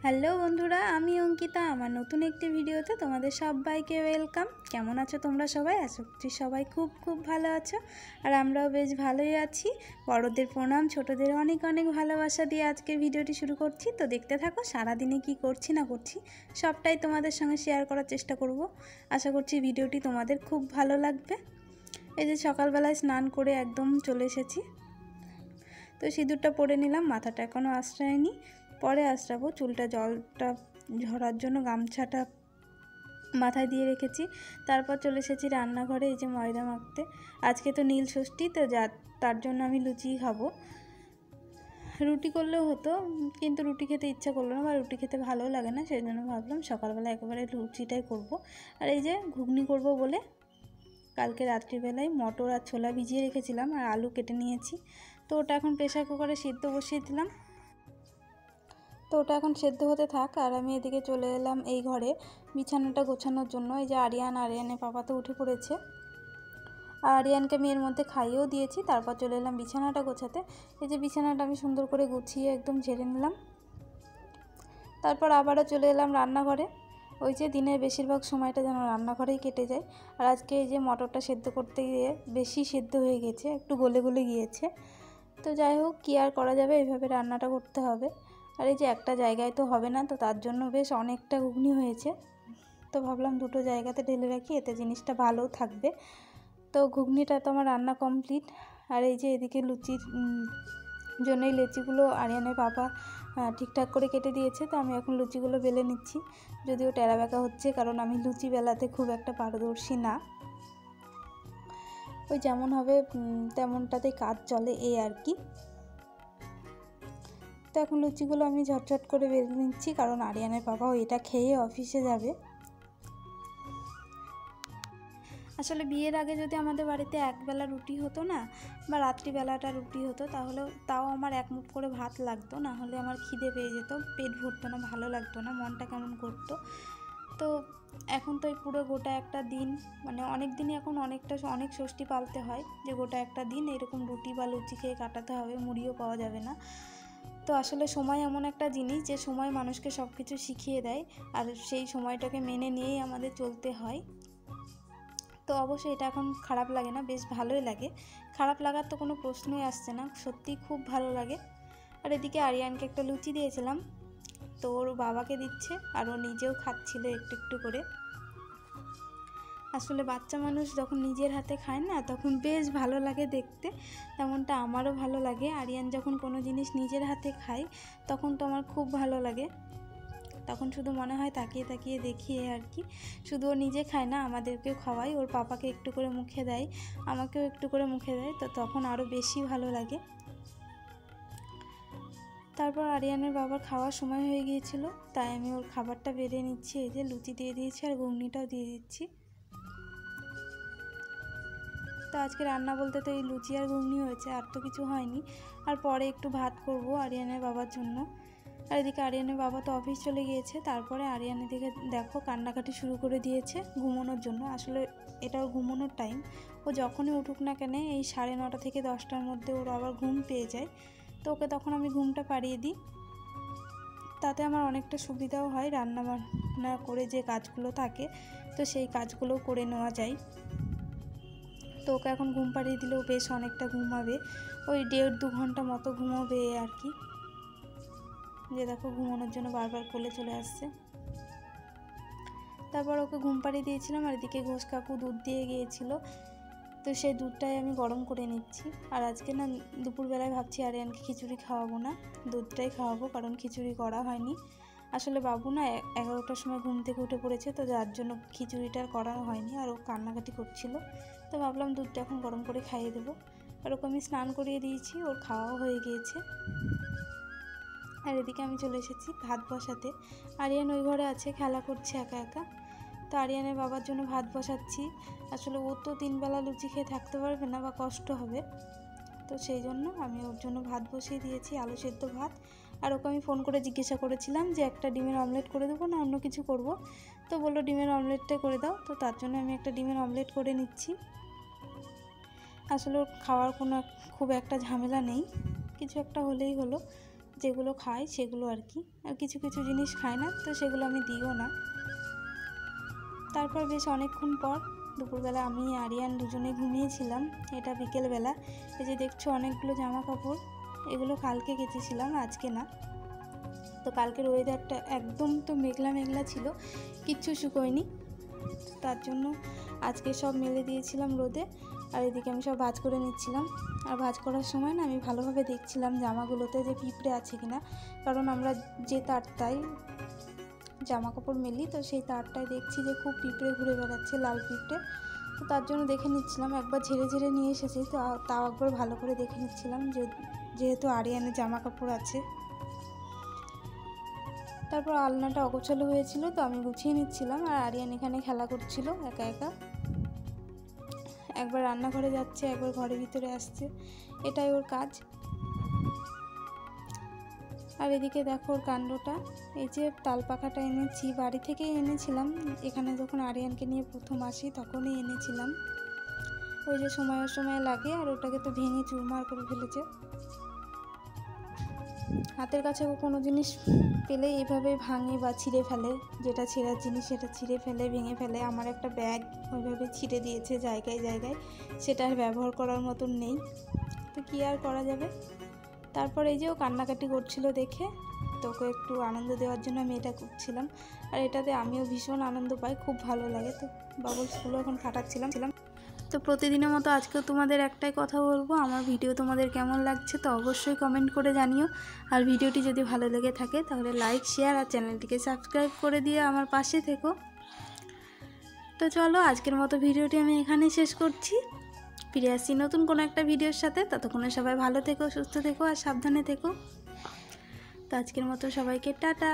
Hello বন্ধুরা, আমি অঙ্কিতা। আমার নতুন একটি ভিডিওতে তোমাদের সবাইকে ওয়েলকাম। কেমন আছো তোমরা সবাই? আশা করছি সবাই খুব খুব ভালো আছো, আর আমরাও বেশ ভালোই আছি। বড়দের প্রণাম, ছোটদের অনেক অনেক ভালোবাসা দিয়ে আজকের ভিডিওটি শুরু করছি। তো দেখতে থাকো, সারাদিনে কি করছি না করছি সবটাই তোমাদের সঙ্গে শেয়ার করার চেষ্টা করব। আশা করছি ভিডিওটি তোমাদের খুব ভালো লাগবে। এই যে সকালবেলায় স্নান করে একদম চলে এসেছি। তো সিঁদুরটা পরে নিলাম, মাথাটা এখনও আশ্রয়নি, পরে আশ্রাবো। চুলটা জলটা ঝরার জন্য গামছাটা মাথায় দিয়ে রেখেছি। তারপর চলে এসেছি রান্নাঘরে, এই যে ময়দা মাখতে। আজকে তো নীল ষষ্ঠী, তো তার জন্য আমি লুচিই খাবো। রুটি করলেও হতো, কিন্তু রুটি খেতে ইচ্ছা করলো না, বা রুটি খেতে ভালোও লাগে না, সেই জন্য ভাবলাম সকালবেলা একেবারে লুচিটাই করব। আর এই যে ঘুগনি করব বলে কালকে রাত্রিবেলায় মটর আর ছোলা ভিজিয়ে রেখেছিলাম, আর আলু কেটে নিয়েছি। তো ওটা এখন প্রেসার কুকারে সিদ্ধ বসিয়ে দিলাম। তো ওটা এখন সেদ্ধ হতে থাক, আর আমি এদিকে চলে এলাম এই ঘরে বিছানাটা গোছানোর জন্য। এই যে আরিয়ানের পাপা তো উঠে পড়েছে, আর আরিয়ানকে আমি এর মধ্যে খাইয়েও দিয়েছি। তারপর চলে এলাম বিছানাটা গোছাতে। এই যে বিছানাটা আমি সুন্দর করে গুছিয়ে একদম ঝেড়ে নিলাম। তারপর আবারও চলে এলাম রান্নাঘরে। ওই যে দিনের বেশিরভাগ সময়টা যেন রান্নাঘরেই কেটে যায়। আর আজকে এই যে মটরটা সেদ্ধ করতে গিয়ে বেশি সেদ্ধ হয়ে গেছে, একটু গলে গলে গিয়েছে। তো যাই হোক, কী আর করা যাবে, এইভাবে রান্নাটা করতে হবে। আর এই যে একটা জায়গায় তো হবে না, তো তার জন্য বেশ অনেকটা ঘুগনি হয়েছে। তো ভাবলাম দুটো জায়গাতে ঢেলে রাখি, এতে জিনিসটা ভালোও থাকবে। তো ঘুগনিটা তো আমার রান্না কমপ্লিট। আর এই যে এদিকে লুচির জন্য এই লেচিগুলো আরিয়ানের বাবা ঠিকঠাক করে কেটে দিয়েছে। তো আমি এখন লুচিগুলো বেলে নিচ্ছি, যদিও টেরা বেঁকা হচ্ছে, কারণ আমি লুচি বেলাতে খুব একটা পারদর্শী না। ওই যেমন হবে তেমনটাতেই কাজ চলে, এই আর কি। তো এখন লুচিগুলো আমি ঝটঝট করে বেলে নিচ্ছি, কারণ আরিয়ানের বাবাও এটা খেয়ে অফিসে যাবে। আসলে বিয়ের আগে যদি আমাদের বাড়িতে একবেলা রুটি হতো না, বা রাত্রিবেলাটা রুটি হতো, তাহলে তাও আমার এক মুঠ করে ভাত লাগতো, না হলে আমার খিদে পেয়ে যেত, পেট ভরতো না, ভালো লাগতো না, মনটা কেমন করতো। তো এখন তো এই পুরো গোটা একটা দিন, মানে অনেক দিনই এখন অনেক ষষ্ঠী পালতে হয়, যে গোটা একটা দিন এরকম রুটি বা লুচি খেয়ে কাটাতে হবে, মুড়িও পাওয়া যাবে না। তো আসলে সময় এমন একটা জিনিস, যে সময় মানুষকে সব কিছু শিখিয়ে দেয়, আর সেই সময়টাকে মেনে নিয়েই আমাদের চলতে হয়। তো অবশ্যই এটা এখন খারাপ লাগে না, বেশ ভালোই লাগে। খারাপ লাগার তো কোনো প্রশ্নই আসছে না, সত্যিই খুব ভালো লাগে। আর এদিকে আরিয়ানকে একটা লুচি দিয়েছিলাম, তো ওর বাবাকে দিচ্ছে, আর ও নিজেও খাচ্ছিল একটু একটু করে। আসলে বাচ্চা মানুষ যখন নিজের হাতে খায় না, তখন বেশ ভালো লাগে দেখতে, তেমনটা আমারও ভালো লাগে। আরিয়ান যখন কোনো জিনিস নিজের হাতে খায়, তখন তো আমার খুব ভালো লাগে। তখন শুধু মনে হয় তাকিয়ে তাকিয়ে দেখিয়ে আর কি। শুধু ও নিজে খায় না, আমাদেরকেও খাওয়ায়, ওর পাপাকে একটু করে মুখে দেয়, আমাকেও একটু করে মুখে দেয়, তো তখন আরও বেশি ভালো লাগে। তারপর আরিয়ানের বাবার খাওয়ার সময় হয়ে গিয়েছিল, তাই আমি ওর খাবারটা বেড়ে নিচ্ছি। এই যে লুচি দিয়ে দিয়েছি, আর ঘুগনিটাও দিয়ে দিচ্ছি। তো আজকে রান্না বলতে তো এই লুচি আর ঘুগনি হয়েছে, আর তো কিছু হয়নি। আর পরে একটু ভাত করব আরিয়ানের বাবার জন্য। আর এদিকে আরিয়ানের বাবা তো অফিস চলে গিয়েছে। তারপরে আরিয়ানের দিকে দেখো কান্নাকাটি শুরু করে দিয়েছে ঘুমানোর জন্য। আসলে এটা ওর ঘুমানোর টাইম, ও যখনই উঠুক না কেন এই 9:30 থেকে 10টার মধ্যে ওর আবার ঘুম পেয়ে যায়। তো ওকে তখন আমি ঘুমটা পাড়িয়ে দিই, তাতে আমার অনেকটা সুবিধাও হয়। রান্না বান্না করে যে কাজগুলো থাকে, তো সেই কাজগুলোও করে নেওয়া যায়। তো ওকে এখন ঘুম পাড়িয়ে দিলেও বেশ অনেকটা ঘুমাবে, ওই 1.5-2 ঘন্টা মতো ঘুমাবে আর কি। যে দেখো ঘুমানোর জন্য বারবার কোলে চলে আসছে। তারপর ওকে ঘুম পাড়িয়ে দিয়েছিলাম, আর এদিকে ঘোষ কাকু দুধ দিয়ে গিয়েছিল, তো সেই দুধটাই আমি গরম করে নিচ্ছি। আর আজকে না দুপুরবেলায় ভাবছি আরিয়ানকে খিচুড়ি খাওয়াবো না, দুধটাই খাওয়াবো, কারণ খিচুড়ি করা হয়নি। আসলে বাবু না 11টার সময় ঘুম থেকে উঠে পড়েছে, তো যার জন্য খিচুড়িটা করা হয়নি, আর ও কান্নাকাটি করছিল। তো ভাবলাম দুধটা এখন গরম করে খাইয়ে দেবো। আর ওকে আমি স্নান করিয়ে দিয়েছি, ওর খাওয়াও হয়ে গিয়েছে। আর এদিকে আমি চলে এসেছি ভাত বসাতে। আরিয়ান ওই ঘরে আছে, খেলা করছে একা একা। তো আরিয়ানের বাবার জন্য ভাত বসাচ্ছি। আসলে ও তো 3 বেলা লুচি খেয়ে থাকতে পারবে না, বা কষ্ট হবে, তো সেই জন্য আমি ওর জন্য ভাত বসিয়ে দিয়েছি, আলু সেদ্ধ ভাত। আর ওকে আমি ফোন করে জিজ্ঞাসা করেছিলাম যে একটা ডিমের অমলেট করে দেবো না অন্য কিছু করব। তো বললো ডিমের অমলেটটা করে দাও, তো তার জন্য আমি একটা ডিমের অমলেট করে নিচ্ছি। আসলে ওর খাওয়ার কোনো খুব একটা ঝামেলা নেই, কিছু একটা হলেই হলো। যেগুলো খায় সেগুলো আর কি, আর কিছু কিছু জিনিস খায় না, তো সেগুলো আমি দিও না। তারপর বেশ অনেকক্ষণ পর দুপুরবেলা আমি আরিয়ান দুজনে ঘুমিয়েছিলাম। এটা বিকেলবেলা। এই যে দেখছো অনেকগুলো জামা কাপড়, এগুলো কালকে কেচেছিলাম, আজকে না। তো কালকের ওয়েদারটা একদম তো মেঘলা মেঘলা ছিল, কিচ্ছু শুকোয়নি, তার জন্য আজকে সব মেলে দিয়েছিলাম রোদে। আর এদিকে আমি সব ভাঁজ করে নিচ্ছিলাম। আর ভাঁজ করার সময় না আমি ভালোভাবে দেখছিলাম জামাগুলোতে যে পিঁপড়ে আছে কিনা, কারণ আমরা যে তারটায় জামা কাপড় মেলি তো সেই তারটায় দেখছি যে খুব পিঁপড়ে ঘুরে বেড়াচ্ছে, লাল পিঁপড়ে। তো তার জন্য দেখে নিচ্ছিলাম, একবার ঝেড়ে ঝেড়ে নিয়ে এসেছি, তো তাও একবার ভালো করে দেখে নিচ্ছিলাম যেহেতু আরিয়ানের জামা কাপড় আছে। তারপর আলনাটা অগোছালো হয়েছিল, তো আমি গুছিয়ে নিচ্ছিলাম, আর আরিয়ান এখানে খেলা করছিল একা একা। একবার রান্নাঘরে যাচ্ছে, একবার ঘরের ভিতরে আসছে, এটাই ওর কাজ। আর এদিকে দেখো ওর কাণ্ডটা, এই যে তাল পাখাটা এনেছি, বাড়ি থেকেই এনেছিলাম, এখানে যখন আরিয়ানকে নিয়ে প্রথম আসি তখনই এনেছিলাম। ওই যে সময় সময় লাগে, আর ওটাকে তো ভেঙে চুরমার করে ফেলেছে। হাতের কাছে কোনো জিনিস পেলে এভাবে ভাঙে বা ছিঁড়ে ফেলে, যেটা ছেঁড়ার জিনিস সেটা ছিঁড়ে ফেলে, ভেঙে ফেলে। আমার একটা ব্যাগ ওইভাবে ছিঁড়ে দিয়েছে জায়গায় জায়গায়, সেটা আর ব্যবহার করার মতন নেই, তো কী আর করা যাবে। তারপর এই যে ও কান্নাকাটি করছিল দেখে, তোকে একটু আনন্দ দেওয়ার জন্য আমি এটা করছিলাম, আর এটাতে আমিও ভীষণ আনন্দ পাই, খুব ভালো লাগে। তো বাবলসগুলো এখন ফাটাচ্ছিলাম। তো প্রতিদিনের মতো আজকেও তোমাদের একটাই কথা বলবো, আমার ভিডিও তোমাদের কেমন লাগছে তো অবশ্যই কমেন্ট করে জানিও। আর ভিডিওটি যদি ভালো লেগে থাকে তাহলে লাইক, শেয়ার আর চ্যানেলটিকে সাবস্ক্রাইব করে দিয়ে আমার পাশে থেকো। তো চলো আজকের মতো ভিডিওটি আমি এখানেই শেষ করছি, ফিরে আসছি নতুন কোনো একটা ভিডিওর সাথে। ততক্ষণে সবাই ভালো থেকো, সুস্থ থেকো আর সাবধানে থেকো। তো আজকের মতো সবাইকে টাটা।